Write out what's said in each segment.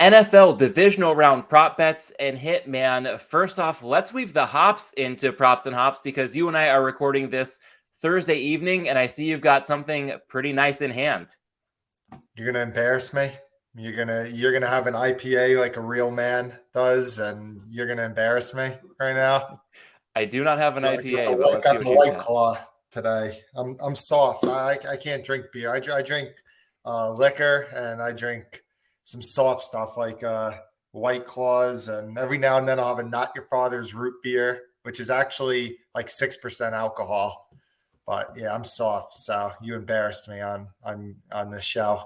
NFL Divisional Round prop bets and Hitman. First off, let's weave the hops into props and hops because you and I are recording this Thursday evening, and I see you've got something pretty nice in hand. You're gonna embarrass me. You're gonna have an IPA like a real man does, and you're gonna embarrass me right now. I do not have an IPA, but let's see Got what the you've White got. Claw today. I'm soft. I can't drink beer. I drink liquor, and I drink some soft stuff like White Claws, and every now and then I'll have a Not Your Father's root beer, which is actually like 6% alcohol. But yeah, I'm soft. So you embarrassed me on this show.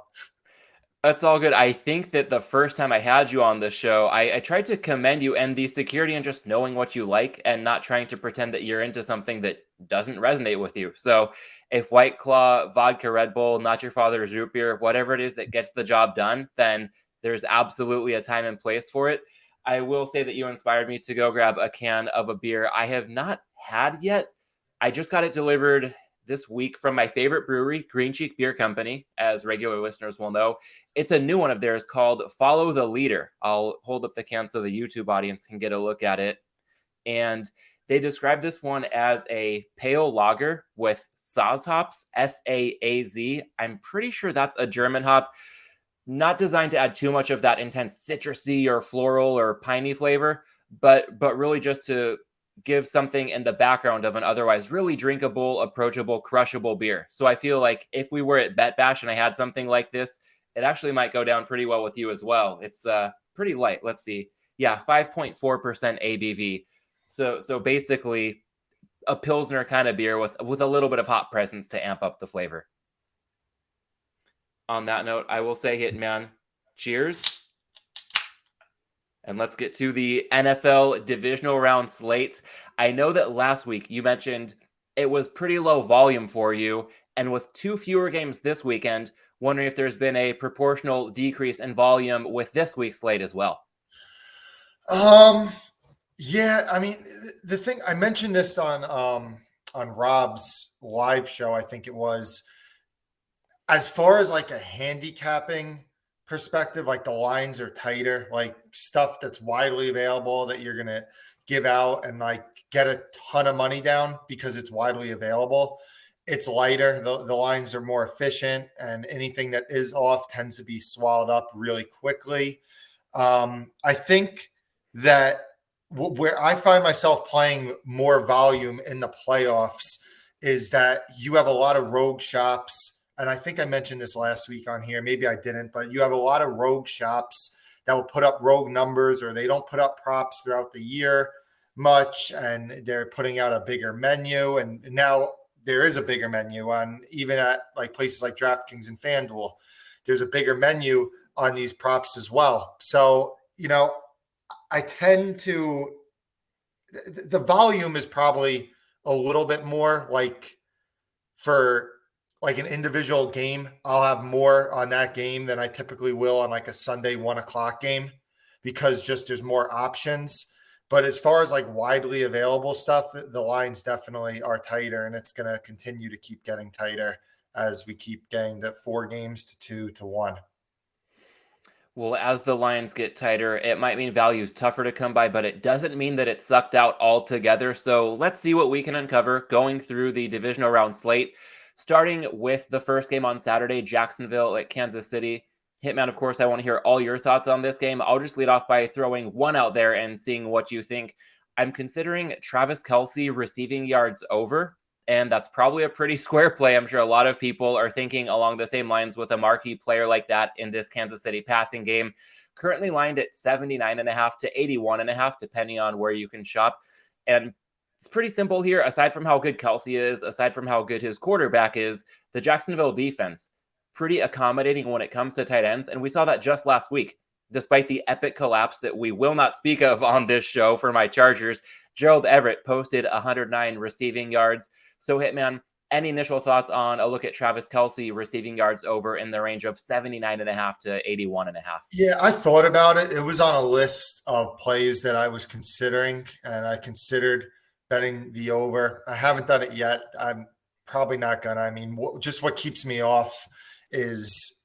That's all good. I think that the first time I had you on the show, I tried to commend you and the security and just knowing what you like and not trying to pretend that you're into something that doesn't resonate with you. So if White Claw, vodka, Red Bull, not your father's root beer, whatever it is that gets the job done, then there's absolutely a time and place for it. I will say that you inspired me to go grab a can of a beer I have not had yet. I just got it delivered this week from my favorite brewery, Green Cheek Beer Company, as regular listeners will know. It's a new one of theirs called Follow the Leader. I'll hold up the can so the YouTube audience can get a look at it. And they describe this one as a pale lager with Saaz hops, Saaz. I'm pretty sure that's a German hop, not designed to add too much of that intense citrusy or floral or piney flavor, but really just to give something in the background of an otherwise really drinkable, approachable, crushable beer. So I feel like if we were at Bet Bash and I had something like this, it actually might go down pretty well with you as well. It's pretty light. Let's see. Yeah, 5.4% ABV. So basically a Pilsner kind of beer with a little bit of hop presence to amp up the flavor. On that note, I will say, Hitman, cheers. And let's get to the NFL Divisional Round slate. I know that last week you mentioned it was pretty low volume for you, and with two fewer games this weekend, wondering if there's been a proportional decrease in volume with this week's slate as well. Yeah, I mean, the thing I mentioned this on Rob's live show, I think it was, as far as like a handicapping perspective, like the lines are tighter, like stuff that's widely available that you're gonna give out and like get a ton of money down because it's widely available. It's lighter, the lines are more efficient, and anything that is off tends to be swallowed up really quickly. I think that where I find myself playing more volume in the playoffs is that you have a lot of rogue shops. And I think I mentioned this last week on here. Maybe I didn't, but you have a lot of rogue shops that will put up rogue numbers, or they don't put up props throughout the year much. And they're putting out a bigger menu. And now there is a bigger menu on, even at like places like DraftKings and FanDuel. There's a bigger menu on these props as well. So, I tend to, the volume is probably a little bit more like for like an individual game. I'll have more on that game than I typically will on like a Sunday 1 o'clock game because just there's more options. But as far as like widely available stuff, the lines definitely are tighter, and it's going to continue to keep getting tighter as we keep getting to 4 games to 2-1. Well, as the lines get tighter, it might mean value is tougher to come by, but it doesn't mean that it's sucked out altogether. So let's see what we can uncover going through the divisional round slate, starting with the first game on Saturday, Jacksonville at Kansas City. Hitman, of course, I want to hear all your thoughts on this game. I'll just lead off by throwing one out there and seeing what you think. I'm considering Travis Kelce receiving yards over, and that's probably a pretty square play. I'm sure a lot of people are thinking along the same lines with a marquee player like that in this Kansas City passing game. Currently lined at 79.5 to 81.5, depending on where you can shop. And it's pretty simple here. Aside from how good Kelce is, aside from how good his quarterback is, the Jacksonville defense, pretty accommodating when it comes to tight ends. And we saw that just last week. Despite the epic collapse that we will not speak of on this show for my Chargers, Gerald Everett posted 109 receiving yards. So, Hitman, any initial thoughts on a look at Travis Kelce receiving yards over in the range of 79.5 to 81.5? Yeah, I thought about it. It was on a list of plays that I was considering, and I considered betting the over. I haven't done it yet. I'm probably not gonna. I mean, just what keeps me off is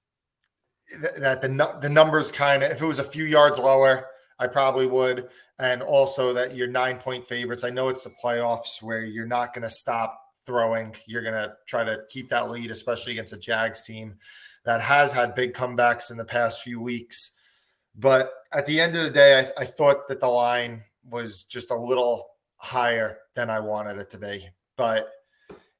that the numbers kind of, if it was a few yards lower, I probably would. And also that you're 9-point favorites. I know it's the playoffs where you're not going to stop throwing. You're going to try to keep that lead, especially against a Jags team that has had big comebacks in the past few weeks. But at the end of the day, I thought that the line was just a little higher than I wanted it to be. But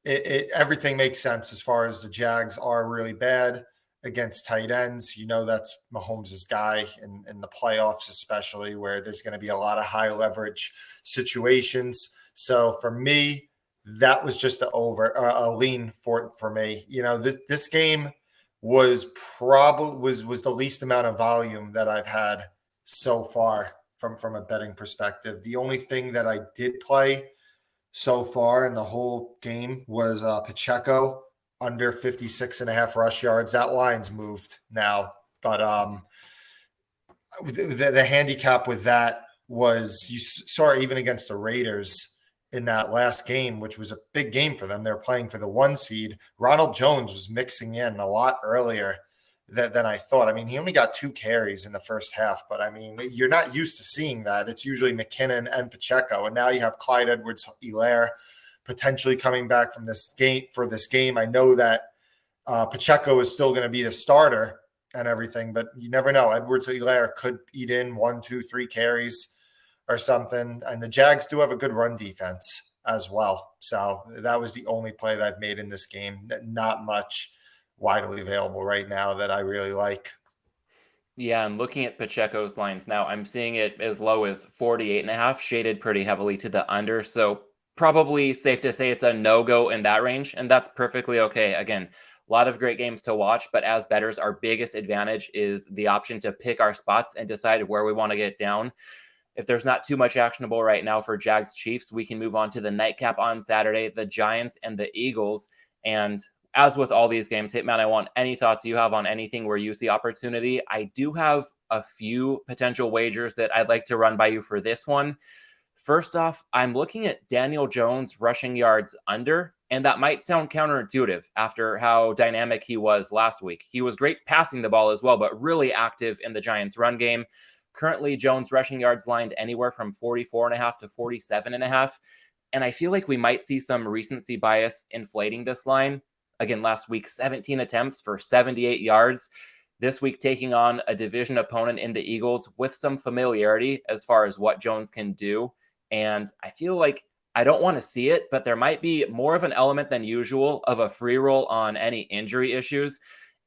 everything makes sense as far as the Jags are really bad against tight ends. You know, that's Mahomes' guy in the playoffs, especially where there's going to be a lot of high leverage situations. So for me, that was just a lean for me. You know, this game was was the least amount of volume that I've had so far from a betting perspective. The only thing that I did play so far in the whole game was Pacheco under 56.5 rush yards. That line's moved now, but the handicap with that was, you saw even against the Raiders in that last game, which was a big game for them. They're playing for the 1 seed. Ronald Jones was mixing in a lot earlier than I thought. I mean, he only got 2 carries in the first half, but I mean, you're not used to seeing that. It's usually McKinnon and Pacheco, and now you have Clyde Edwards-Helaire potentially coming back from this game for this game. I know that Pacheco is still going to be the starter and everything, but you never know. Edwards-Helaire could eat in 1, 2, 3 carries or something. And the Jags do have a good run defense as well. So that was the only play that I've made in this game. Not much widely available right now that I really like. Yeah, and looking at Pacheco's lines now, I'm seeing it as low as 48.5, shaded pretty heavily to the under. So probably safe to say it's a no-go in that range, and that's perfectly okay. Again, a lot of great games to watch, but as bettors, our biggest advantage is the option to pick our spots and decide where we want to get down. If there's not too much actionable right now for Jags Chiefs, we can move on to the nightcap on Saturday, the Giants and the Eagles. And as with all these games, Hitman, I want any thoughts you have on anything where you see opportunity. I do have a few potential wagers that I'd like to run by you for this one. First off, I'm looking at Daniel Jones rushing yards under, and that might sound counterintuitive after how dynamic he was last week. He was great passing the ball as well, but really active in the Giants run game. Currently, Jones rushing yards lined anywhere from 44.5 to 47.5. And I feel like we might see some recency bias inflating this line. Again, last week, 17 attempts for 78 yards. This week, taking on a division opponent in the Eagles with some familiarity as far as what Jones can do. And I feel like I don't want to see it, but there might be more of an element than usual of a free roll on any injury issues.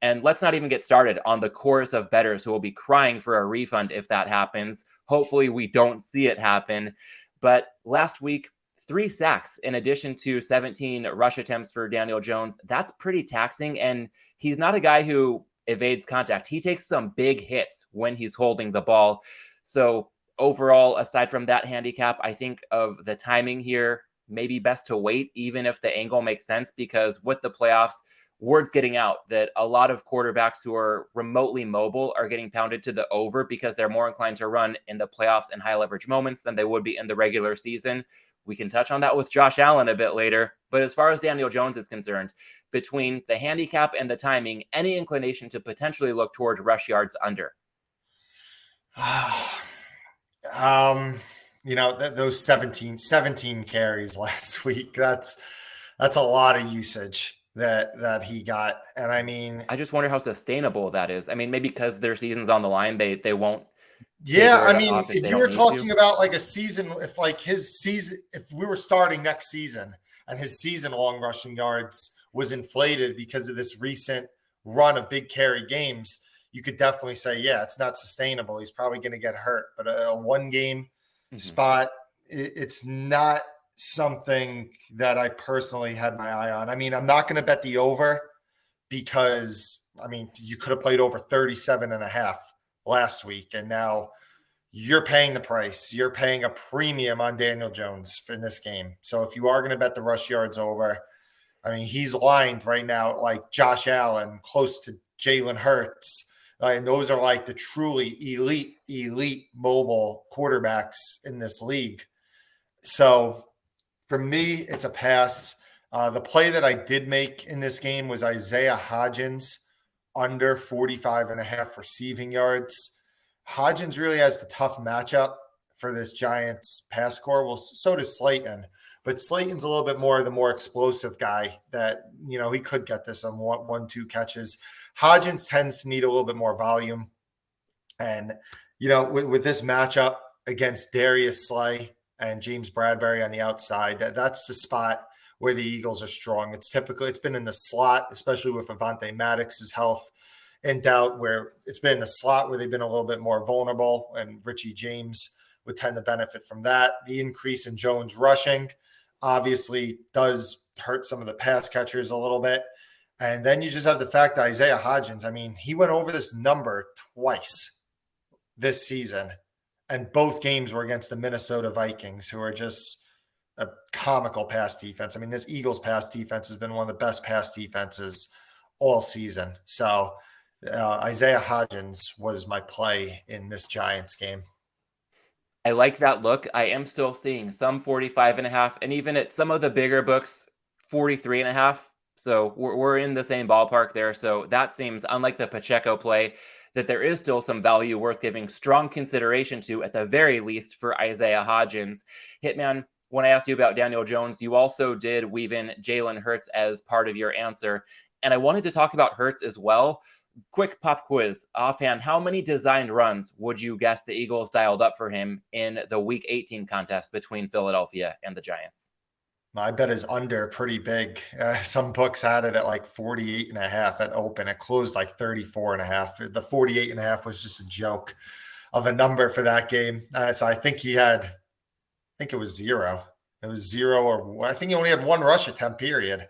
And let's not even get started on the chorus of bettors who will be crying for a refund if that happens. Hopefully, we don't see it happen. But last week, 3 sacks in addition to 17 rush attempts for Daniel Jones. That's pretty taxing. And he's not a guy who evades contact. He takes some big hits when he's holding the ball. So overall, aside from that handicap, I think of the timing here, maybe best to wait, even if the angle makes sense, because with the playoffs, word's getting out that a lot of quarterbacks who are remotely mobile are getting pounded to the over because they're more inclined to run in the playoffs and high leverage moments than they would be in the regular season. We can touch on that with Josh Allen a bit later. But as far as Daniel Jones is concerned, between the handicap and the timing, any inclination to potentially look toward rush yards under? You know, those 17 carries last week, that's a lot of usage that he got. And I mean, I just wonder how sustainable that is. I mean, maybe because their season's on the line, they won't yeah, taper I it mean, off if if they you don't were need to. talking about like a season, if like his season, if we were starting next season and his season long rushing yards was inflated because of this recent run of big carry games, you could definitely say, yeah, it's not sustainable. He's probably going to get hurt. But a 1 game spot, it's not something that I personally had my eye on. I mean, I'm not going to bet the over because, I mean, you could have played over 37.5 last week, and now you're paying the price. You're paying a premium on Daniel Jones in this game. So if you are going to bet the rush yards over, I mean, he's lined right now like Josh Allen, close to Jalen Hurts. And those are like the truly elite mobile quarterbacks in this league. So for me, it's a pass. The play that I did make in this game was Isaiah Hodgins under 45.5 receiving yards. Hodgins really has the tough matchup for this Giants pass core. Well, so does Slayton, but Slayton's a little bit more the more explosive guy that, he could get this on one, two catches. Hodgins tends to need a little bit more volume. And, with this matchup against Darius Slay and James Bradbury on the outside, that's the spot where the Eagles are strong. It's been in the slot, especially with Avonte Maddox's health in doubt, where it's been in the slot where they've been a little bit more vulnerable, and Richie James would tend to benefit from that. The increase in Jones rushing obviously does hurt some of the pass catchers a little bit. And then you just have the fact that Isaiah Hodgins, I mean, he went over this number twice this season, and both games were against the Minnesota Vikings, who are just a comical pass defense. I mean, this Eagles pass defense has been one of the best pass defenses all season. So Isaiah Hodgins was my play in this Giants game. I like that look. I am still seeing some 45.5, and even at some of the bigger books, 43.5. So we're in the same ballpark there. So that seems, unlike the Pacheco play, that there is still some value worth giving strong consideration to, at the very least, for Isaiah Hodgins. Hitman, when I asked you about Daniel Jones, you also did weave in Jalen Hurts as part of your answer. And I wanted to talk about Hurts as well. Quick pop quiz. Offhand, how many designed runs would you guess the Eagles dialed up for him in the Week 18 contest between Philadelphia and the Giants? I bet is under pretty big. Some books had it at like 48.5 at open. It closed like 34.5. The 48.5 was just a joke of a number for that game. So I think I think it was zero. It was zero, or I think he only had one rush attempt, period.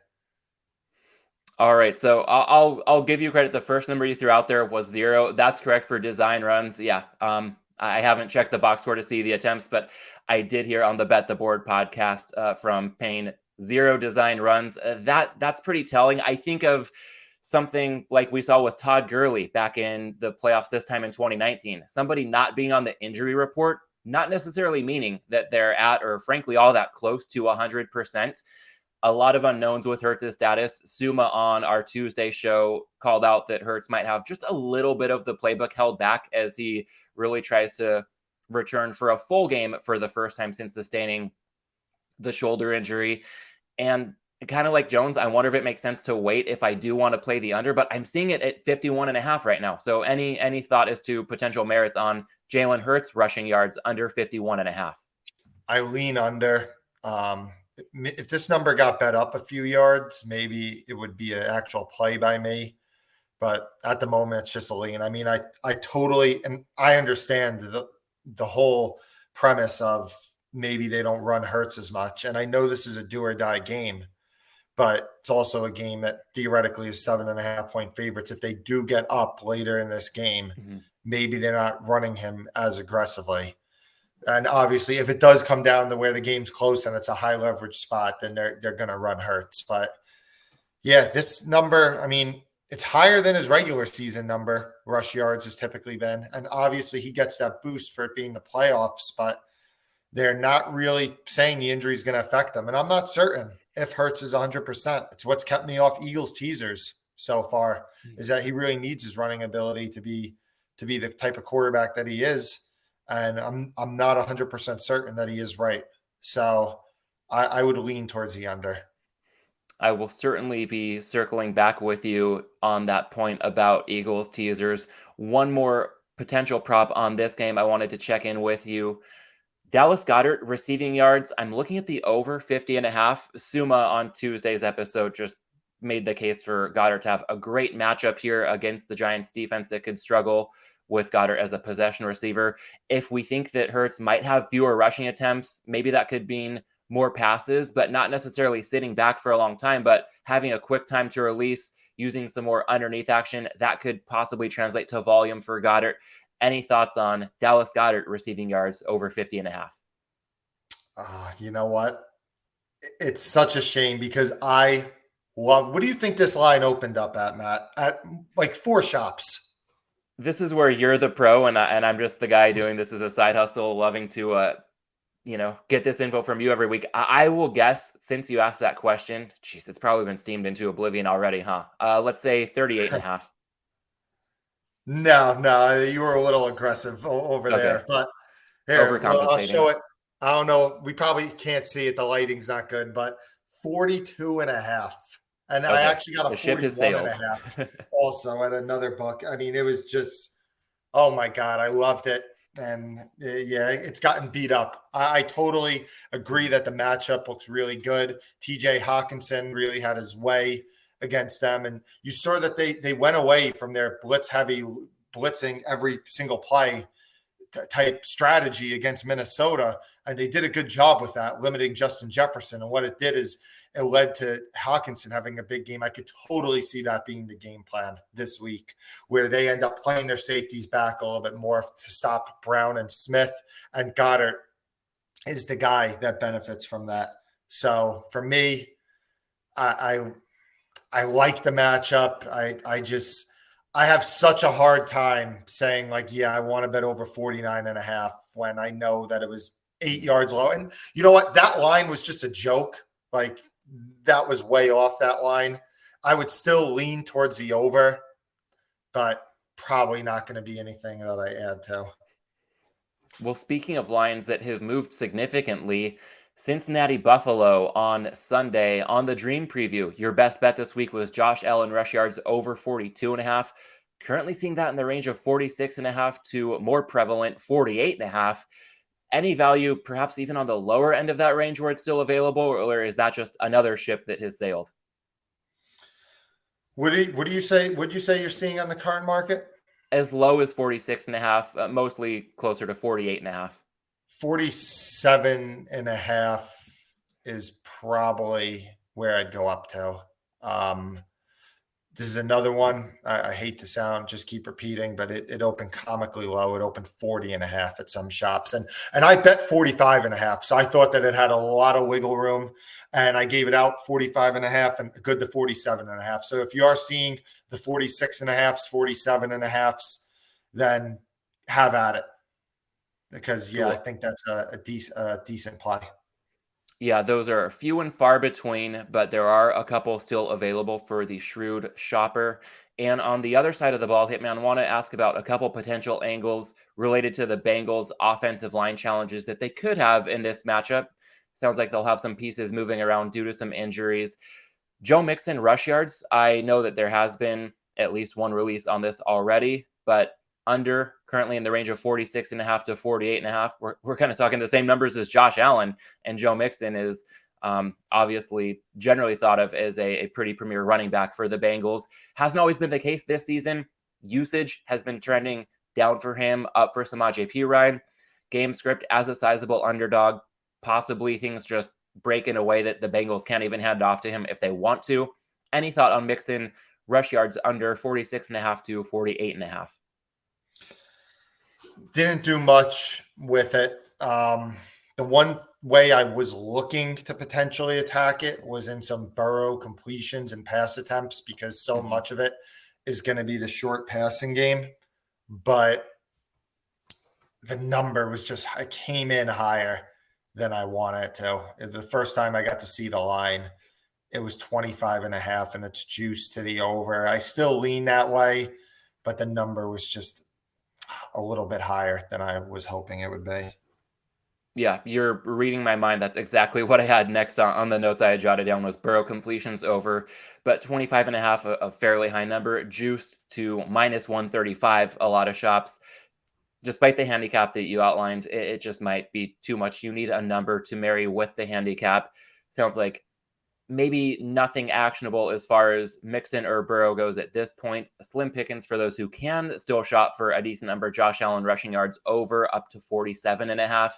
All right, so I'll give you credit. The first number you threw out there was zero. That's correct for design runs. Yeah. I haven't checked the box score to see the attempts, but I did hear on the Bet the Board podcast from Payne, 0 design runs. That's pretty telling. I think of something like we saw with Todd Gurley back in the playoffs this time in 2019. Somebody not being on the injury report, not necessarily meaning that they're at, or frankly, all that close to 100%. A lot of unknowns with Hurts' status. Suma on our Tuesday show called out that Hurts might have just a little bit of the playbook held back as he really tries to return for a full game for the first time since sustaining the shoulder injury. And kind of like Jones, I wonder if it makes sense to wait if I do want to play the under, but I'm seeing it at 51.5 right now. So any thought as to potential merits on Jalen Hurts rushing yards under 51.5? I lean under. If this number got bet up a few yards, maybe it would be an actual play by me. But at the moment, it's just a lean. I mean, I totally, and I understand the whole premise of maybe they don't run Hurts as much. And I know this is a do or die game, but it's also a game that theoretically is 7.5-point favorites. If they do get up later in this game, maybe they're not running him as aggressively. And obviously, if it does come down to where the game's close and it's a high leverage spot, then they're going to run Hurts. But yeah, this number, I mean, it's higher than his regular season number. Rush yards has typically been, and obviously he gets that boost for it being the playoffs. But they're not really saying the injury is going to affect them, and I'm not certain if Hurts is 100%. It's what's kept me off Eagles teasers so far, is that he really needs his running ability to be the type of quarterback that he is. And I'm not 100% certain that he is right. So I would lean towards the under. I will certainly be circling back with you on that point about Eagles teasers. One more potential prop on this game I wanted to check in with you. Dallas Goedert receiving yards. I'm looking at the over 50.5. Suma on Tuesday's episode just made the case for Goedert to have a great matchup here against the Giants defense that could struggle with Goedert as a possession receiver. If we think that Hurts might have fewer rushing attempts, maybe that could mean more passes, but not necessarily sitting back for a long time, but having a quick time to release, using some more underneath action, that could possibly translate to volume for Goedert. Any thoughts on Dallas Goedert receiving yards over 50.5? You know what? It's such a shame because I love, what do you think this line opened up at, Matt? At like 4 shops. This is where you're the pro and I'm just the guy doing this as a side hustle, loving to get this info from you every week. I will guess, since you asked that question, geez, it's probably been steamed into oblivion already, huh? Let's say 38.5. No, you were a little aggressive over Okay, there. But here, well, I'll overcompensating. show it. I don't know. We probably can't see it. The lighting's not good, but 42 and a half. And I Okay, actually got a the ship has 41 and sailed. a half also at another book. I mean, it was just, oh my God, I loved it. And yeah, it's gotten beat up. I totally agree that the matchup looks really good. TJ Hawkinson really had his way against them. And you saw that they went away from their blitz heavy blitzing every single play type strategy against Minnesota. And they did a good job with that, limiting Justin Jefferson. And what it did is it led to Hawkinson having a big game. I could totally see that being the game plan this week, where they end up playing their safeties back a little bit more to stop Brown and Smith. And Goddard is the guy that benefits from that. So for me, I like the matchup. I have such a hard time saying like, yeah, I want to bet over 49 and a half when I know that it was 8 yards low. And you know what? That line was just a joke. Like that was way off that line. I would still lean towards the over, but probably not going to be anything that I add to. Well, speaking of lines that have moved significantly, Cincinnati Buffalo on Sunday on the Dream Preview. Your best bet this week was Josh Allen rush yards over 42.5. Currently seeing that in the range of 46.5 to more prevalent 48.5. Any value, perhaps even on the lower end of that range where it's still available, or is that just another ship that has sailed? What do you say? What do you say you're seeing on the current market? As low as 46.5, mostly closer to 48.5. 47 and a half is probably where I'd go up to. Um, this is another one. I hate to sound, just keep repeating, but it opened comically low. It opened 40 and a half at some shops. And I bet 45 and a half. So I thought that it had a lot of wiggle room and I gave it out 45 and a half and good to 47 and a half. So if you are seeing the 46 and a halfs, 47 and a halfs, then have at it. Because yeah, I Cool. think that's a decent play. Yeah, those are few and far between, but there are a couple still available for the shrewd shopper. And on the other side of the ball, Hitman, I want to ask about a couple potential angles related to the Bengals' offensive line challenges that they could have in this matchup. Sounds like they'll have some pieces moving around due to some injuries. Joe Mixon rush yards. I know that there has been at least one release on this already, but under currently in the range of 46.5 to 48.5. We're kind of talking the same numbers as Josh Allen, and Joe Mixon is obviously generally thought of as a pretty premier running back for the Bengals. Hasn't always been the case this season. Usage has been trending down for him, up for Samaje Perine. Game script as a sizable underdog. Possibly things just break in a way that the Bengals can't even hand off to him if they want to. Any thought on Mixon rush yards under 46.5 to 48.5? Didn't do much with it. The one way I was looking to potentially attack it was in some Burrow completions and pass attempts because so much of it is going to be the short passing game. But the number was just, I came in higher than I wanted to. The first time I got to see the line, it was 25 and a half and it's juiced to the over. I still lean that way, but the number was just a little bit higher than I was hoping it would be. Yeah, you're reading my mind. That's exactly what I had next on the notes I had jotted down was Burrow completions over, but 25.5, a fairly high number, juiced to minus 135, a lot of shops. Despite the handicap that you outlined, it just might be too much. You need a number to marry with the handicap. Sounds like maybe nothing actionable as far as Mixon or Burrow goes at this point. Slim pickings for those who can still shop for a decent number. Josh Allen rushing yards over up to 47.5.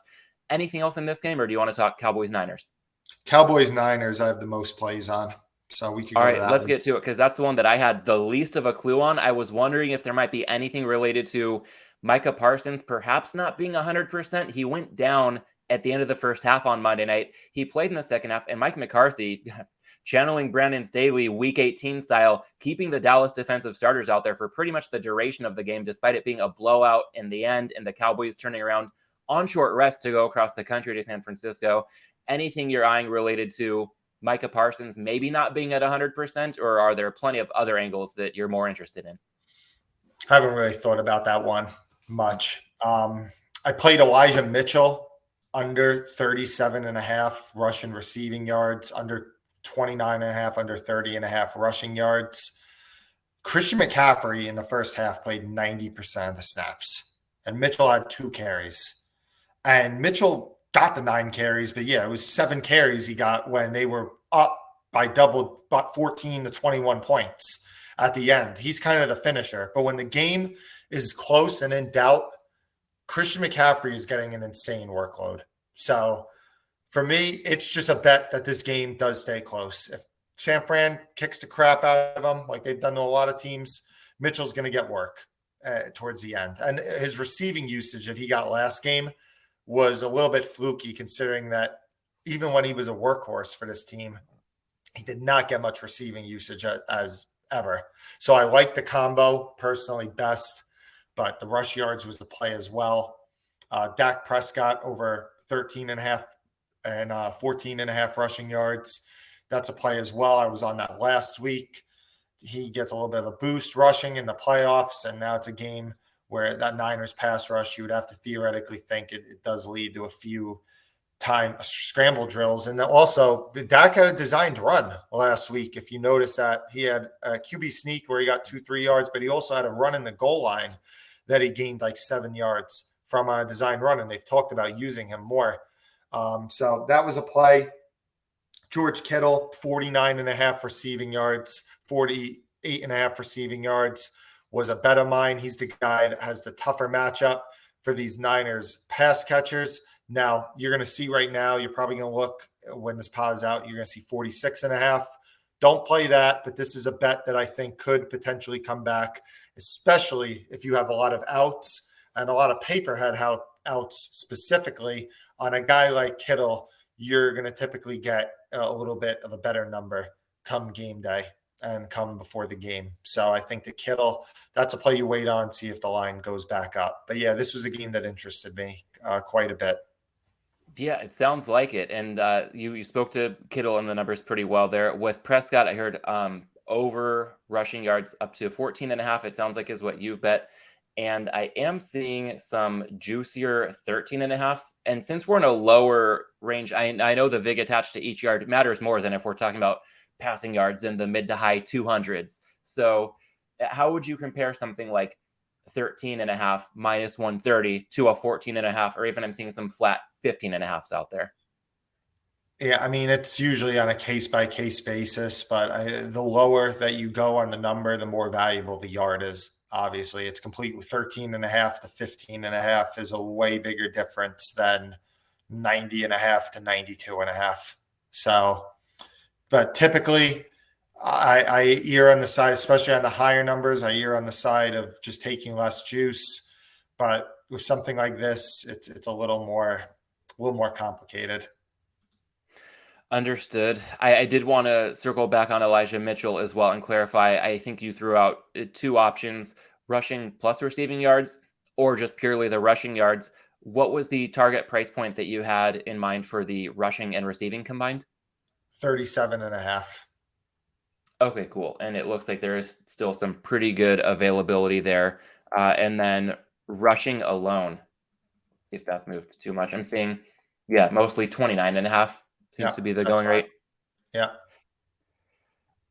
Anything else in this game, or do you want to talk Cowboys Niners? Cowboys Niners, I have the most plays on. So we could All go to right, that let's one. get to it because that's the one that I had the least of a clue on. I was wondering if there might be anything related to Micah Parsons perhaps not being 100%. He went down at the end of the first half on Monday night. He played in the second half, and Mike McCarthy, channeling Brandon Staley Week 18 style, keeping the Dallas defensive starters out there for pretty much the duration of the game, despite it being a blowout in the end and the Cowboys turning around on short rest to go across the country to San Francisco. Anything you're eyeing related to Micah Parsons maybe not being at 100%, or are there plenty of other angles that you're more interested in? I haven't really thought about that one much. I played Elijah Mitchell under 37.5 rushing receiving yards, under 29.5, under 30.5 rushing yards. Christian McCaffrey in the first half played 90% of the snaps, and Mitchell had 2 carries. And Mitchell got the 9 carries, but yeah, it was 7 carries he got when they were up by double, about 14 to 21 points at the end. He's kind of the finisher. But when the game is close and in doubt, Christian McCaffrey is getting an insane workload. So for me, it's just a bet that this game does stay close. If San Fran kicks the crap out of them, like they've done to a lot of teams, Mitchell's going to get work towards the end. And his receiving usage that he got last game was a little bit fluky, considering that even when he was a workhorse for this team, he did not get much receiving usage as ever. So I like the combo personally best, but the rush yards was the play as well. Dak Prescott over 13.5 and 14.5 rushing yards. That's a play as well. I was on that last week. He gets a little bit of a boost rushing in the playoffs, and now it's a game where that Niners pass rush, you would have to theoretically think it does lead to a few time scramble drills. And also, the Dak had a designed run last week. If you notice that, he had a QB sneak where he got 2-3 yards, but he also had a run in the goal line that he gained like 7 yards from a design run, and they've talked about using him more. So that was a play. George Kittle, 49.5 receiving yards, 48.5 receiving yards was a bet of mine. He's the guy that has the tougher matchup for these Niners pass catchers. Now, you're going to see right now, you're probably going to look when this pod is out, you're going to see 46.5. Don't play that, but this is a bet that I think could potentially come back, especially if you have a lot of outs and a lot of paperhead outs specifically on a guy like Kittle. You're going to typically get a little bit of a better number come game day and come before the game. So I think the Kittle, that's a play you wait on, see if the line goes back up. But yeah, this was a game that interested me quite a bit. Yeah, it sounds like it. And you spoke to Kittle and the numbers pretty well there. With Prescott, I heard over rushing yards up to 14.5. It sounds like is what you've bet. And I am seeing some juicier 13.5s. And since we're in a lower range, I know the VIG attached to each yard matters more than if we're talking about passing yards in the mid to high 200s. So how would you compare something like 13.5 minus 130 to a 14.5, or even I'm seeing some flat 15.5s out there? Yeah, I mean, it's usually on a case-by-case basis, but the lower that you go on the number, the more valuable the yard is. Obviously, it's complete with 13.5 to 15.5 is a way bigger difference than 90.5 to 92.5. So, but typically, I err on the side, especially on the higher numbers, I err on the side of just taking less juice. But with something like this, it's a little more complicated. Understood. I did want to circle back on Elijah Mitchell as well and clarify. I think you threw out 2 options, rushing plus receiving yards or just purely the rushing yards. What was the target price point that you had in mind for the rushing and receiving combined? 37.5. Okay, cool. And it looks like there is still some pretty good availability there. And then rushing alone, if that's moved too much, I'm seeing, yeah, mostly 29.5 seems to be the going rate. Yeah.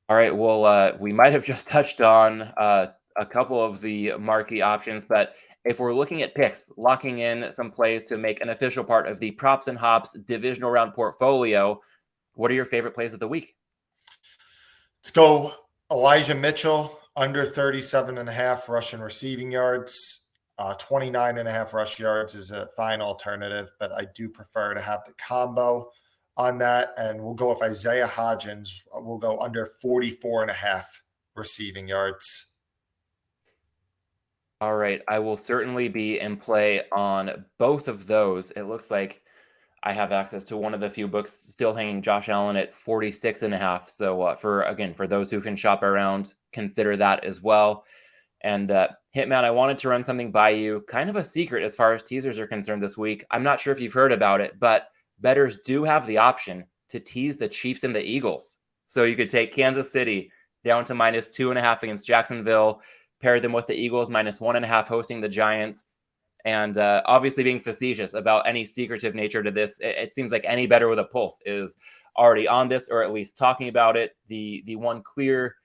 All right. Well, we might have just touched on a couple of the marquee options, but if we're looking at picks, locking in some plays to make an official part of the Props and Hops divisional round portfolio, what are your favorite plays of the week? Let's go Elijah Mitchell, under 37.5 rushing receiving yards. 29.5 rush yards is a fine alternative, but I do prefer to have the combo on that. And we'll go with Isaiah Hodgins. We'll go under 44.5 receiving yards. All right. I will certainly be in play on both of those. It looks like I have access to one of the few books still hanging Josh Allen at 46.5. So for those who can shop around, consider that as well. And Hitman, I wanted to run something by you, kind of a secret as far as teasers are concerned this week. I'm not sure if you've heard about it, but bettors do have the option to tease the Chiefs and the Eagles. So you could take Kansas City down to -2.5 against Jacksonville, Pair them with the Eagles -1.5 hosting the Giants. And obviously being facetious about any secretive nature to this, it seems like any better with a pulse is already on this, or at least talking about it. The one clear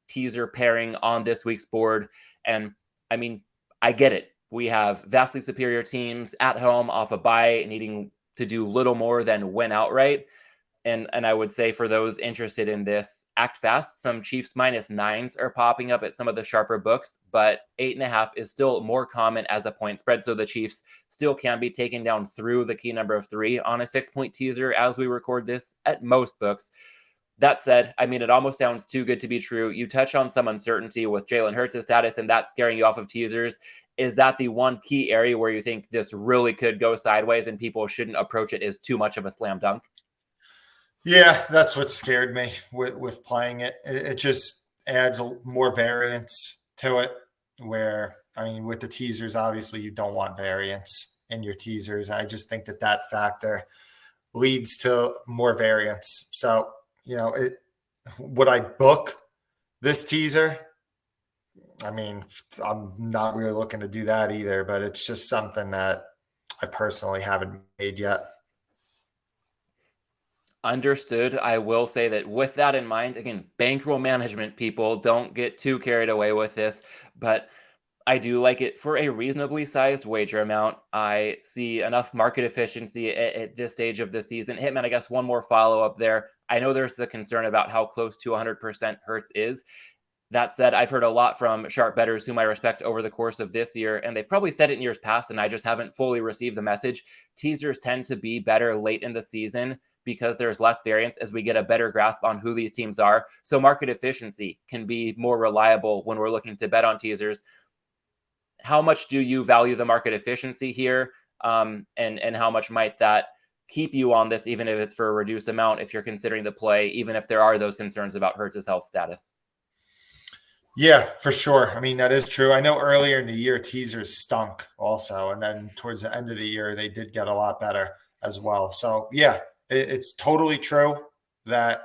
teaser pairing on this week's board. And I mean, I get it. We have vastly superior teams at home off a bye, needing to do little more than win outright. And I would say for those interested in this, act fast. Some Chiefs -9s are popping up at some of the sharper books, but 8.5 is still more common as a point spread. So the Chiefs still can be taken down through the key number of 3 on a 6-point teaser as we record this at most books. That said, I mean, it almost sounds too good to be true. You touch on some uncertainty with Jalen Hurts' status, and that's scaring you off of teasers. Is that the one key area where you think this really could go sideways and people shouldn't approach it as too much of a slam dunk? Yeah, that's what scared me with playing it. It just adds more variance to it. Where, I mean, with the teasers, obviously you don't want variance in your teasers. I just think that factor leads to more variance. So, would I book this teaser? I mean, I'm not really looking to do that either, but it's just something that I personally haven't made yet. Understood. I will say that with that in mind, again, bankroll management, people don't get too carried away with this, but I do like it for a reasonably sized wager amount. I see enough market efficiency at this stage of the season. Hitman, I guess one more follow up there. I know there's a concern about how close to 100% Hertz is. That said, I've heard a lot from sharp bettors whom I respect over the course of this year, and they've probably said it in years past, and I just haven't fully received the message. Teasers tend to be better late in the season because there's less variance as we get a better grasp on who these teams are. So market efficiency can be more reliable when we're looking to bet on teasers. How much do you value the market efficiency here? And how much might that keep you on this, even if it's for a reduced amount, if you're considering the play, even if there are those concerns about Hurts' health status? Yeah, for sure. I mean, that is true. I know earlier in the year, teasers stunk also. And then towards the end of the year, they did get a lot better as well. So, yeah, it's totally true that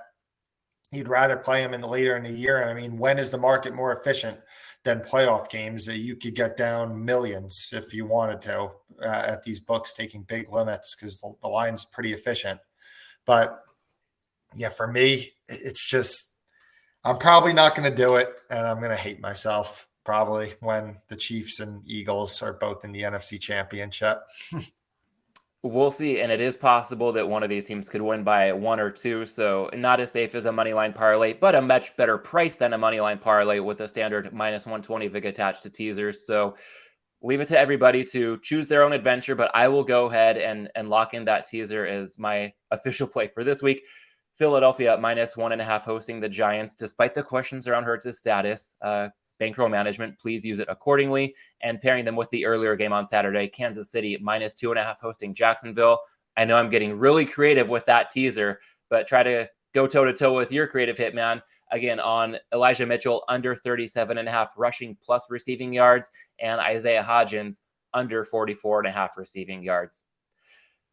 you'd rather play them later in the year. And I mean, when is the market more efficient than playoff games that you could get down millions if you wanted to at these books taking big limits because the line's pretty efficient. But yeah, for me, it's just, I'm probably not going to do it, and I'm going to hate myself probably when the Chiefs and Eagles are both in the NFC Championship. We'll see, and it is possible that one of these teams could win by 1 or 2, so not as safe as a money line parlay, but a much better price than a money line parlay with a standard -120 vig attached to teasers. So leave it to everybody to choose their own adventure, but I will go ahead and lock in that teaser as my official play for this week. Philadelphia -1.5 hosting the Giants, despite the questions around Hurts' status. Bankroll management, please use it accordingly. And pairing them with the earlier game on Saturday, Kansas City -2.5 hosting Jacksonville. I know I'm getting really creative with that teaser, but try to go toe-to-toe with your creative Hitman. Again, on Elijah Mitchell, under 37.5 rushing plus receiving yards, and Isaiah Hodgins, under 44.5 receiving yards.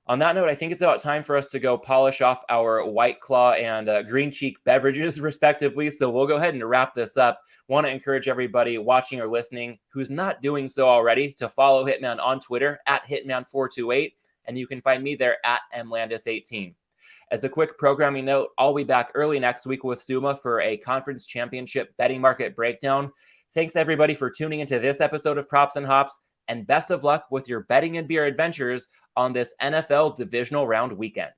On that note, I think it's about time for us to go polish off our White Claw and Green Cheek beverages, respectively. So we'll go ahead and wrap this up. Want to encourage everybody watching or listening who's not doing so already to follow Hitman on Twitter at Hitman428, and you can find me there at mlandis18. As a quick programming note, I'll be back early next week with Suma for a conference championship betting market breakdown. Thanks, everybody, for tuning into this episode of Props and Hops, and best of luck with your betting and beer adventures on this NFL Divisional Round weekend.